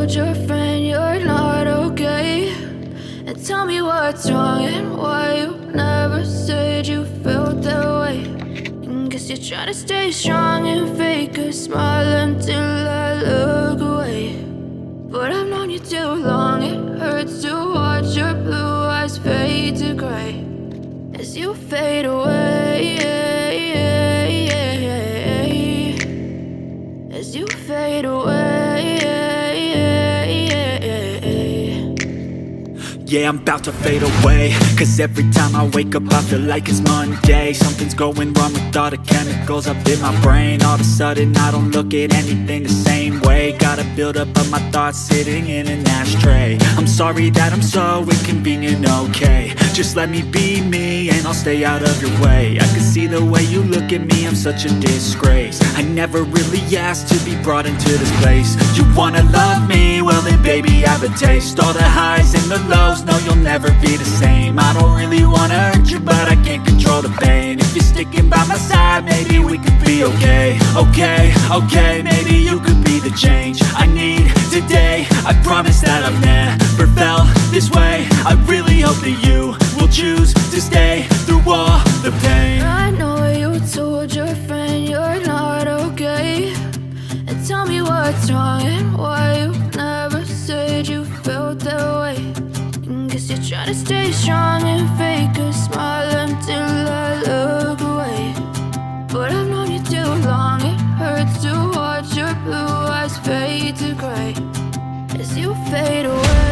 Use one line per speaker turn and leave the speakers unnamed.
told your friend you're not okay? And tell me what's wrong and why you never said you felt that way. And guess you're trying to stay strong and fake a smile until I look away. But I've known you too long, it hurts to watch your blue eyes fade to gray as you fade away, as you fade away.
Yeah, I'm about to fade away, cause every time I wake up I feel like it's Monday. Something's going wrong with all the chemicals up in my brain. All of a sudden I don't look at anything the same way. Got a buildup of my thoughts sitting in an ashtray. I'm sorry that I'm so inconvenient, okay? Just let me be me and I'll stay out of your way. I can see the way you look at me, I'm such a disgrace. I never really asked to be brought into this place. You wanna love me? Well then baby have a taste. All the highs and the lows, no you'll never be the same. I don't really wanna hurt you but I can't control the pain. If you're sticking by my side maybe we could be okay. Okay, maybe you could be the change I need today. I promise that I've never felt this way. I really hope that you will choose to stay through all the pain.
I know you told your friend you're not okay. And tell me what's wrong and why you never said you felt that way. And guess you're trying to stay strong and fake a smile until I look away. But I've known you too long, it hurts to watch your blue eyes fade to gray as you fade away.